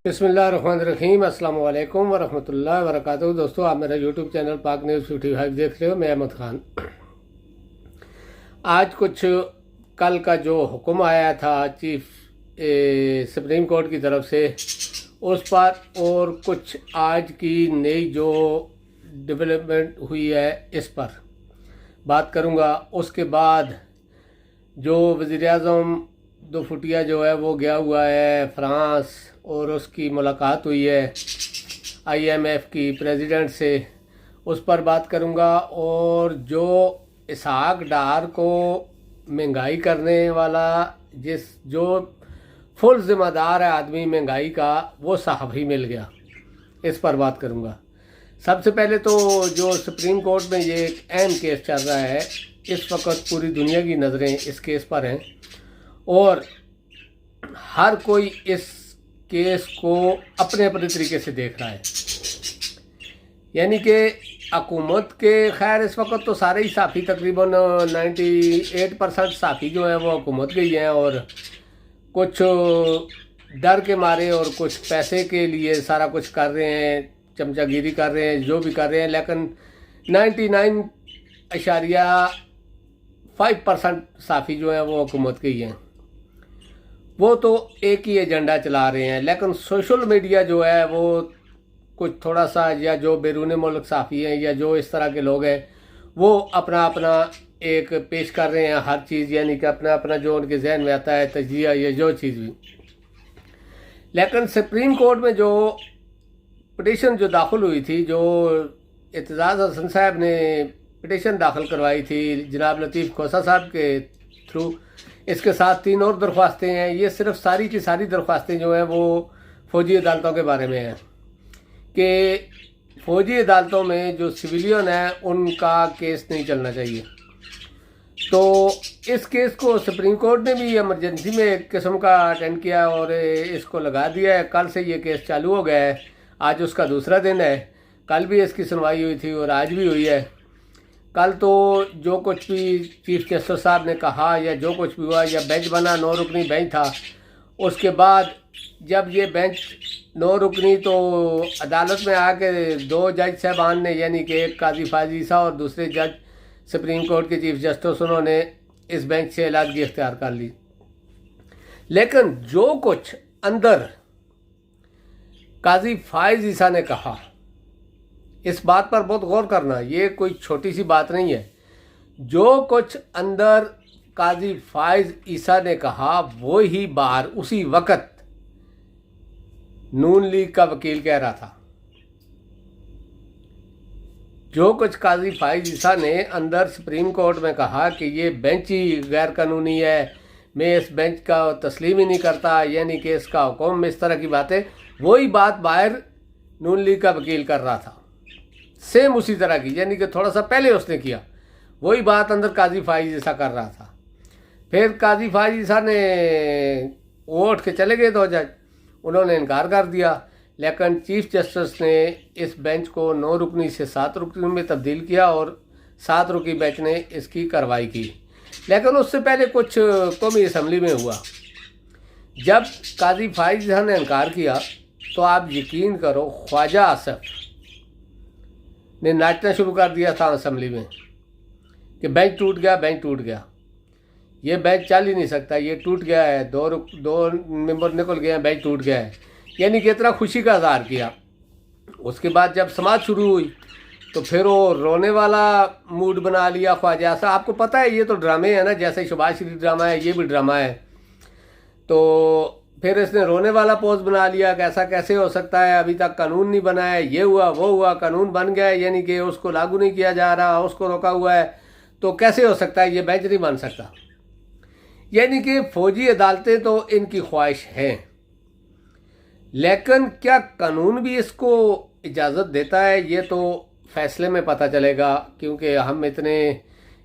बिस्मिल्लाहिर्रहमानिर्रहीम अस्सलाम वालेकुम वरहमतुल्लाहि वबरकातुहू। दोस्तों, आप मेरा यूट्यूब चैनल पाक न्यूज़ 55 देख रहे हो। मैं अहमद ख़ान। आज कुछ कल का जो हुक्म आया था सुप्रीम कोर्ट की तरफ से उस पर और कुछ आज की नई जो डेवलपमेंट हुई है इस पर बात करूँगा। उसके बाद जो वज़ीर-ए-आज़म दो फुटिया जो है वो गया हुआ है फ्रांस और उसकी मुलाकात हुई है IMF की प्रेसिडेंट से, उस पर बात करूँगा। और जो इसहाक डार को महंगाई करने वाला जो फुल ज़िम्मेदार है आदमी महंगाई का, वो साहब ही मिल गया, इस पर बात करूँगा। सबसे पहले तो जो सुप्रीम कोर्ट में ये एक अहम केस चल रहा है, इस वक्त पूरी दुनिया की नज़रें इस केस पर हैं और हर कोई इस केस को अपने अपने तरीके से देख रहा है। यानी कि हुकूमत के खैर इस वक्त तो सारे ही साफ़ी तकरीबन 98% साफ़ी जो हैं वो हुकूमत के ही हैं और कुछ डर के मारे और कुछ पैसे के लिए सारा कुछ कर रहे हैं, चमचागिरी कर रहे हैं, जो भी कर रहे हैं। लेकिन 99.5% साफ़ी जो हैं वो हुकूमत के ही हैं, वो तो एक ही एजेंडा चला रहे हैं। लेकिन सोशल मीडिया जो है वो कुछ थोड़ा सा, या जो बैरून मुल्क साफ़ी हैं या जो इस तरह के लोग हैं, वो अपना अपना एक पेश कर रहे हैं हर चीज़, यानी कि अपना अपना जो उनके जहन में आता है तजिया या जो चीज़ भी। लेकिन सुप्रीम कोर्ट में जो पिटीशन जो दाखिल हुई थी, जो एतजाज़ हसन साहब ने पिटीशन दाखिल करवाई थी जनाब लतीफ़ खोसा साहब के थ्रू, इसके साथ 3 और दरख्वास्तें हैं। ये सिर्फ सारी की सारी दरख्वास्तें जो हैं वो फ़ौजी अदालतों के बारे में हैं कि फ़ौजी अदालतों में जो सिविलियन हैं उनका केस नहीं चलना चाहिए। तो इस केस को सुप्रीम कोर्ट ने भी इमरजेंसी में एक किस्म का अटेंड किया और इसको लगा दिया है। कल से ये केस चालू हो गया है, आज उसका दूसरा दिन है। कल भी इसकी सुनवाई हुई थी और आज भी हुई है। कल तो जो कुछ भी चीफ जस्टिस साहब ने कहा या जो कुछ भी हुआ, या बेंच बना 9 रुकनी बेंच था, उसके बाद जब ये बेंच 9 रुकनी तो अदालत में आके 2 जज साहबान ने, यानी कि एक काजी फाजी सा और दूसरे जज सुप्रीम कोर्ट के चीफ जस्टिस, उन्होंने इस बेंच से अलहदगी इख्तियार कर ली। लेकिन जो कुछ अंदर काजी फाइज ईसा ने कहा, इस बात पर बहुत गौर करना, ये कोई छोटी सी बात नहीं है। जो कुछ अंदर काजी फाइज ईसा ने कहा वो ही बाहर उसी वक्त नून लीग का वकील कह रहा था। जो कुछ काजी फाइज ईसा ने अंदर सुप्रीम कोर्ट में कहा कि ये बेंच ही गैर कानूनी है, मैं इस बेंच का तस्लीम ही नहीं करता, यानी कि इसका हुक्म में, इस तरह की बातें, वही बात बाहर नून लीग का वकील कर रहा था, सेम उसी तरह की, यानी कि थोड़ा सा पहले उसने किया वही बात अंदर काजी फाइज ईसा कर रहा था। फिर काजी फाइज ईसा ने उठ के चले गए 2 जज, उन्होंने इनकार कर दिया। लेकिन चीफ जस्टिस ने इस बेंच को 9 रुकनी से 7 रुकनी में तब्दील किया और 7 रुकनी बेंच ने इसकी कार्रवाई की। लेकिन उससे पहले कुछ कौमी असम्बली में हुआ। जब काजी फाइज ईसा ने इनकार किया तो आप यकीन करो ख्वाजा आसफ ने नाचना शुरू कर दिया था असम्बली में कि बेंच टूट गया, बेंच टूट गया, ये बेंच चल ही नहीं सकता, ये टूट गया है, 2 मेंबर निकल गए हैं, बेंच टूट गया है, यानी कि इतना खुशी का इज़हार किया। उसके बाद जब समाअत शुरू हुई तो फिर वो रोने वाला मूड बना लिया ख्वाजा साहब। आपको पता है ये तो ड्रामे है ना, जैसे शहबाज शरीफ ड्रामा है, ये भी ड्रामा है। तो फिर इसने रोने वाला पोज बना लिया कि ऐसा कैसे हो सकता है, अभी तक कानून नहीं बना है, ये हुआ वो हुआ, कानून बन गया है, यानी कि उसको लागू नहीं किया जा रहा, उसको रोका हुआ है, तो कैसे हो सकता है, ये बेंच नहीं बन सकता। यानी कि फ़ौजी अदालतें तो इनकी ख्वाहिश है, लेकिन क्या कानून भी इसको इजाज़त देता है, ये तो फैसले में पता चलेगा, क्योंकि हम इतने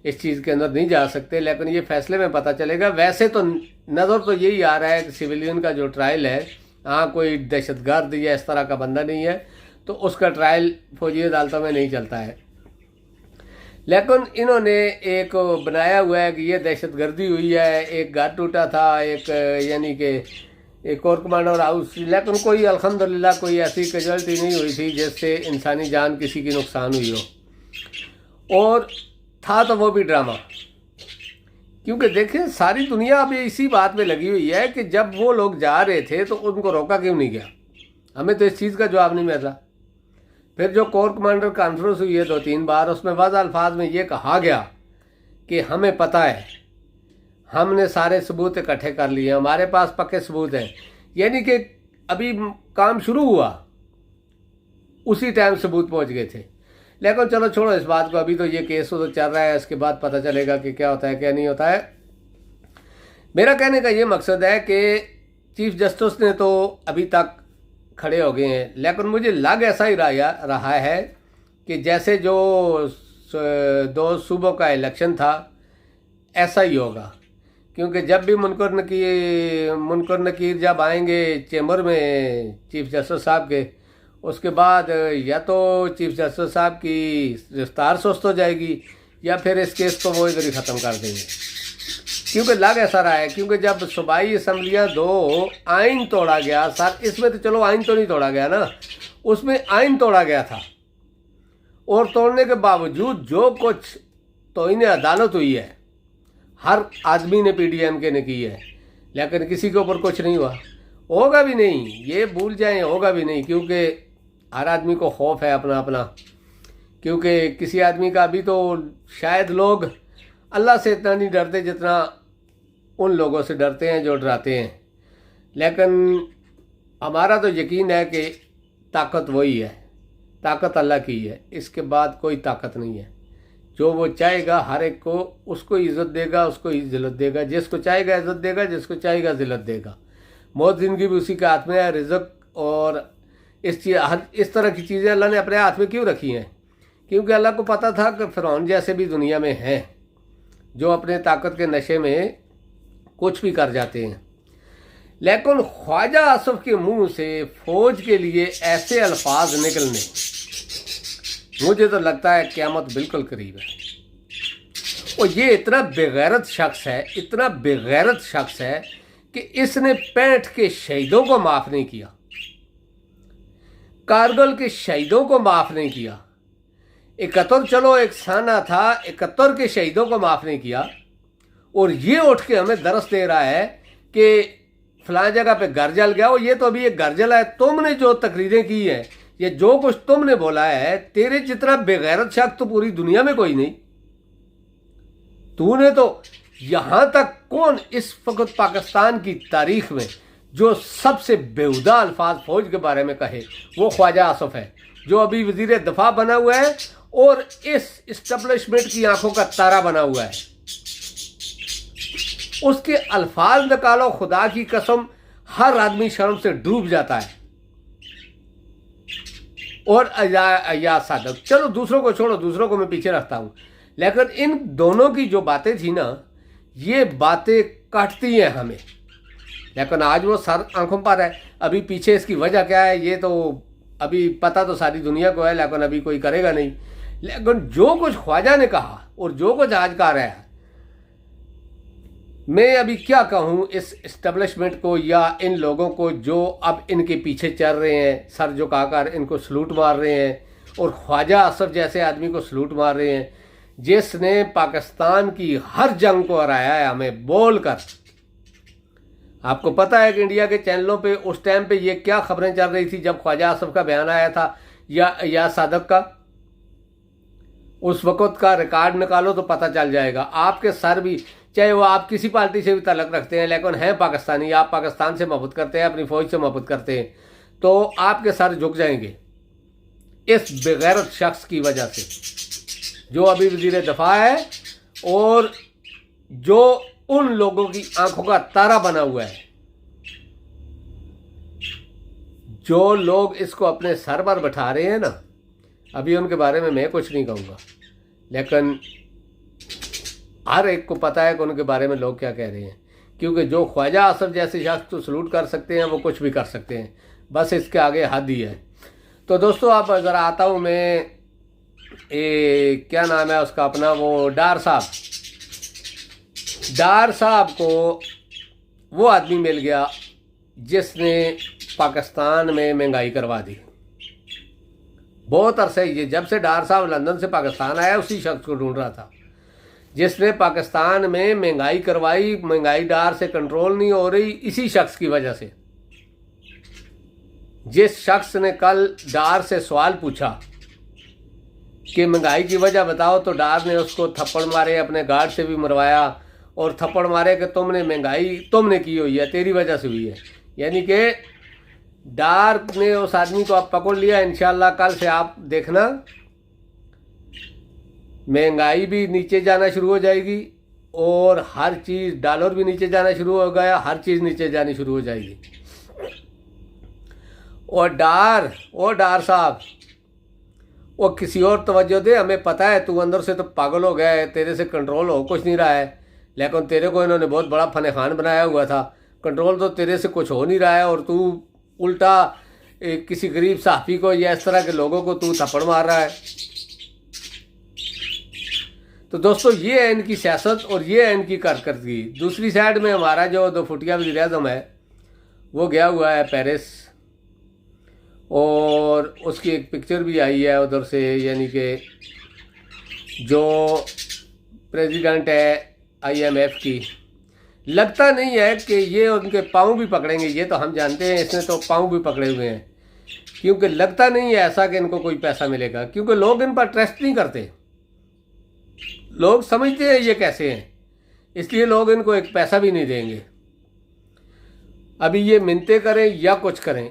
इस चीज़ के अंदर नहीं जा सकते। लेकिन ये फैसले में पता चलेगा। वैसे तो नज़र तो यही आ रहा है कि सिविलियन का जो ट्रायल है, हाँ कोई दहशतगर्द या इस तरह का बंदा नहीं है, तो उसका ट्रायल फ़ौजी अदालतों में नहीं चलता है। लेकिन इन्होंने एक बनाया हुआ है कि ये दहशतगर्दी हुई है, एक घर टूटा था, एक यानी कि एक और कमांडर हाउस, लेकिन कोई अल्हम्दुलिल्लाह कोई ऐसी कैजुअल्टी नहीं हुई थी जिससे इंसानी जान किसी की नुकसान हुई हो। और था तो वो भी ड्रामा, क्योंकि देखें सारी दुनिया अभी इसी बात में लगी हुई है कि जब वो लोग जा रहे थे तो उनको रोका क्यों नहीं गया। हमें तो इस चीज़ का जवाब नहीं मिल रहा। फिर जो कोर कमांडर कॉन्फ्रेंस हुई है 2-3 बार, उसमें वाज़ेह अल्फाज में ये कहा गया कि हमें पता है, हमने सारे सबूत इकट्ठे कर लिए, हमारे पास पक्के सबूत हैं। यानी कि अभी काम शुरू हुआ उसी टाइम सबूत पहुंच गए थे। लेकिन चलो छोड़ो इस बात को, अभी तो ये केस तो चल रहा है, इसके बाद पता चलेगा कि क्या होता है क्या नहीं होता है। मेरा कहने का ये मकसद है कि चीफ जस्टिस ने तो अभी तक खड़े हो गए हैं, लेकिन मुझे लग ऐसा ही रहा है कि जैसे जो 2 सूबों का इलेक्शन था ऐसा ही होगा। क्योंकि जब भी मुनकर नकीर जब आएंगे चैम्बर में चीफ जस्टिस साहब के, उसके बाद या तो चीफ जस्टिस साहब की रफ्तार सुस्त हो जाएगी या फिर इस केस को वो इधर ही ख़त्म कर देंगे। क्योंकि लग ऐसा रहा है, क्योंकि जब सूबाई असम्बलियाँ 2 आइन तोड़ा गया सर, इसमें तो चलो आइन तो नहीं तोड़ा गया ना, उसमें आइन तोड़ा गया था। और तोड़ने के बावजूद जो कुछ तौहीन अदालत हुई है हर आदमी ने PDMK ने की है, लेकिन किसी के ऊपर कुछ नहीं हुआ, होगा भी नहीं, ये भूल जाएं, होगा भी नहीं। क्योंकि हर आदमी को खौफ है अपना अपना, क्योंकि किसी आदमी का अभी तो शायद लोग अल्लाह से इतना नहीं डरते जितना उन लोगों से डरते हैं जो डराते हैं। लेकिन हमारा तो यकीन है कि ताकत वही है, ताकत अल्लाह की है, इसके बाद कोई ताकत नहीं है। जो वो चाहेगा हर एक को, उसको इज़्ज़त देगा, उसको इज्जत देगा, जिसको चाहेगा इज़्ज़त देगा, जिसको चाहेगा ज़िल्लत देगा। मौत ज़िंदगी भी उसी के हाथ में है। रिज़्क और इस तरह की चीज़ें अल्लाह ने अपने हाथ में क्यों रखी हैं? क्योंकि अल्लाह को पता था कि फ़िरौन जैसे भी दुनिया में हैं जो अपने ताकत के नशे में कुछ भी कर जाते हैं। लेकिन ख्वाजा आसिफ के मुंह से फौज के लिए ऐसे अल्फाज निकलने, मुझे तो लगता है क़यामत बिल्कुल करीब है। और ये इतना बेगैरत शख्स है, इतना बेगैरत शख्स है कि इसने 65 के शहीदों को माफ़ नहीं किया, कारगिल के शहीदों को माफ़ नहीं किया, 71 चलो एक साना था, 71 के शहीदों को माफ़ नहीं किया। और ये उठ के हमें दरस दे रहा है कि फलां जगह पे घर जल गया। और ये तो अभी एक घर जला है, तुमने जो तकरीरें की हैं, ये जो कुछ तुमने बोला है, तेरे जितना बेगैरत शख्स तो पूरी दुनिया में कोई नहीं। तूने तो यहां तक, कौन इस वक्त पाकिस्तान की तारीख में जो सबसे बेहुदा अल्फाज फौज के बारे में कहे, वो ख्वाजा आसिफ है, जो अभी वजीर दफा बना हुआ है और इस इस्टेब्लिशमेंट की आंखों का तारा बना हुआ है। उसके अल्फाज निकालो, खुदा की कसम हर आदमी शर्म से डूब जाता है। और अय्याज सादक, चलो दूसरों को छोड़ो, दूसरों को मैं पीछे रखता हूं, लेकिन इन दोनों की जो बातें थी ना, ये बातें काटती हैं हमें। लेकिन आज वो सर आंखों पर है। अभी पीछे इसकी वजह क्या है ये तो अभी पता तो सारी दुनिया को है, लेकिन अभी कोई करेगा नहीं। लेकिन जो कुछ ख्वाजा ने कहा और जो कुछ आज कह रहा है, मैं अभी क्या कहूँ इस इस्टेब्लिशमेंट को या इन लोगों को जो अब इनके पीछे चल रहे हैं, सर झुकाकर इनको सलूट मार रहे हैं और ख्वाजा आसिफ जैसे आदमी को सलूट मार रहे हैं, जिसने पाकिस्तान की हर जंग को हराया है हमें बोल कर। आपको पता है कि इंडिया के चैनलों पे उस टाइम पे ये क्या खबरें चल रही थी जब ख्वाजा आसिफ का बयान आया था या सादक का। उस वक़्त का रिकॉर्ड निकालो तो पता चल जाएगा। आपके सर भी, चाहे वो आप किसी पार्टी से भी ताल्लुक़ रखते हैं, लेकिन हैं पाकिस्तानी, आप पाकिस्तान से मोहब्बत करते हैं, अपनी फ़ौज से मोहब्बत करते हैं, तो आपके सर झुक जाएंगे इस बेगैरत शख्स की वजह से जो अभी वज़ीर दफ़ा है और जो उन लोगों की आंखों का तारा बना हुआ है। जो लोग इसको अपने सर पर बैठा रहे हैं ना, अभी उनके बारे में मैं कुछ नहीं कहूँगा, लेकिन हर एक को पता है कि उनके बारे में लोग क्या कह रहे हैं। क्योंकि जो ख्वाजा आसिफ जैसे शख्स तो सलूट कर सकते हैं, वो कुछ भी कर सकते हैं, बस इसके आगे हद ही है। तो दोस्तों अब ज़रा आता हूँ मैं, क्या नाम है उसका अपना, वो डार साहब को वो आदमी मिल गया जिसने पाकिस्तान में महंगाई करवा दी। बहुत अरसे ये जब से डार साहब लंदन से पाकिस्तान आया उसी शख्स को ढूंढ रहा था जिसने पाकिस्तान में महंगाई करवाई। महंगाई डार से कंट्रोल नहीं हो रही इसी शख्स की वजह से। जिस शख्स ने कल डार से सवाल पूछा कि महंगाई की वजह बताओ, तो डार ने उसको थप्पड़ मारे, अपने गार्ड से भी मरवाया और थप्पड़ मारे कि तुमने महंगाई तुमने की हुई है, तेरी वजह से हुई है। यानी कि डार ने उस आदमी को आप पकड़ लिया। इंशाल्लाह कल से आप देखना महंगाई भी नीचे जाना शुरू हो जाएगी और हर चीज़, डॉलर भी नीचे जाना शुरू हो गया, हर चीज़ नीचे जानी शुरू हो जाएगी। और डार साहब वो किसी और तवज्जो दे, हमें पता है तू अंदर से तो पागल हो गया है, तेरे से कंट्रोल हो कुछ नहीं रहा है, लेकिन तेरे को इन्होंने बहुत बड़ा फन खान बनाया हुआ था। कंट्रोल तो तेरे से कुछ हो नहीं रहा है और तू उल्टा किसी गरीब साहबी को या इस तरह के लोगों को तू थप्पड़ मार रहा है। तो दोस्तों ये है इनकी सियासत और ये है इनकी कारकर्दगी। दूसरी साइड में हमारा जो 2 फुटिया वज़ीर आज़म है वो गया हुआ है पेरिस और उसकी एक पिक्चर भी आई है उधर से, यानी कि जो प्रेसिडेंट है IMF की। लगता नहीं है कि ये उनके पाँव भी पकड़ेंगे, ये तो हम जानते हैं, इसने तो पाँव भी पकड़े हुए हैं, क्योंकि लगता नहीं है ऐसा कि इनको कोई पैसा मिलेगा, क्योंकि लोग इन पर ट्रस्ट नहीं करते। लोग समझते हैं ये कैसे हैं, इसलिए लोग इनको एक पैसा भी नहीं देंगे। अभी ये मिन्नतें करें या कुछ करें,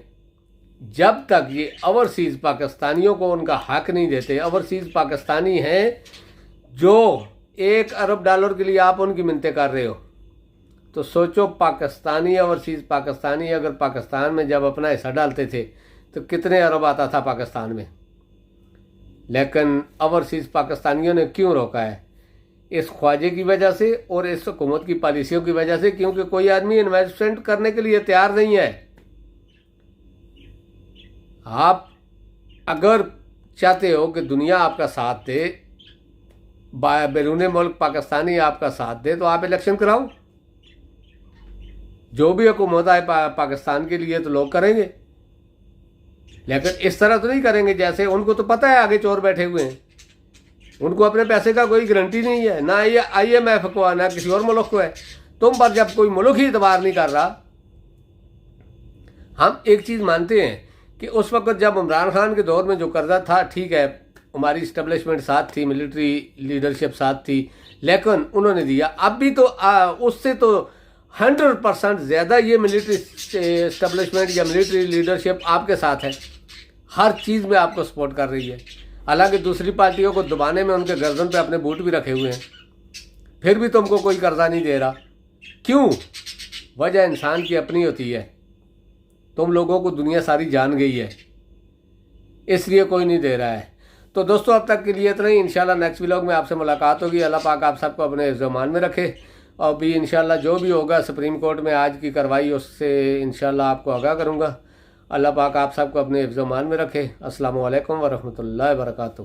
जब तक ये ओवरसीज़ पाकिस्तानियों को उनका हक नहीं देते। ओवरसीज़ पाकिस्तानी हैं जो $1 अरब के लिए आप उनकी मिन्नतें कर रहे हो, तो सोचो पाकिस्तानी ओवरसीज़ पाकिस्तानी अगर पाकिस्तान में जब अपना हिस्सा डालते थे तो कितने अरब आता था पाकिस्तान में। लेकिन ओवरसीज़ पाकिस्तानियों ने क्यों रोका है? इस ख्वाजे की वजह से और इस हुकूमत की पॉलिसियों की वजह से, क्योंकि कोई आदमी इन्वेस्टमेंट करने के लिए तैयार नहीं है। आप अगर चाहते हो कि दुनिया आपका साथ दे, बैरून मुल्क पाकिस्तानी आपका साथ दे, तो आप इलेक्शन कराओ। जो भी हुकूमत आए पाकिस्तान के लिए तो लोग करेंगे, लेकिन इस तरह तो नहीं करेंगे जैसे उनको तो पता है आगे चोर बैठे हुए हैं, उनको अपने पैसे का कोई गारंटी नहीं है, ना ये IMF को ना किसी और मुल्क को है। तुम पर जब कोई मुल्क ही इतबार नहीं कर रहा। हम एक चीज़ मानते हैं कि उस वक्त जब इमरान खान के दौर में जो कर्जा था, ठीक है, हमारी इस्टेब्लिशमेंट साथ थी, मिलिट्री लीडरशिप साथ थी, लेकिन उन्होंने दिया। अब भी तो उससे तो 100% ज़्यादा ये मिलिट्री इस्टेब्लिशमेंट या मिलिट्री लीडरशिप आपके साथ है, हर चीज़ में आपको सपोर्ट कर रही है। हालांकि दूसरी पार्टियों को दबाने में उनके गर्दन पे अपने बूट भी रखे हुए हैं, फिर भी तुमको कोई कर्जा नहीं दे रहा। क्यों? वजह इंसान की अपनी होती है। तुम लोगों को दुनिया सारी जान गई है, इसलिए कोई नहीं दे रहा है। तो दोस्तों अब तक के लिए इतना ही। इंशाल्लाह नेक्स्ट व्लॉग में आपसे मुलाकात होगी। अल्लाह पाक आप सबको अपने ज़मान में रखे और भी इंशाल्लाह जो भी होगा सुप्रीम कोर्ट में आज की कार्रवाई उससे इंशाल्लाह आपको आगाह करूँगा। अल्लाह पाक आप सबको अपने ज़मान में रखे। अस्सलामु अलैकुम वरहमतुल्लाहि वबरकातुहू।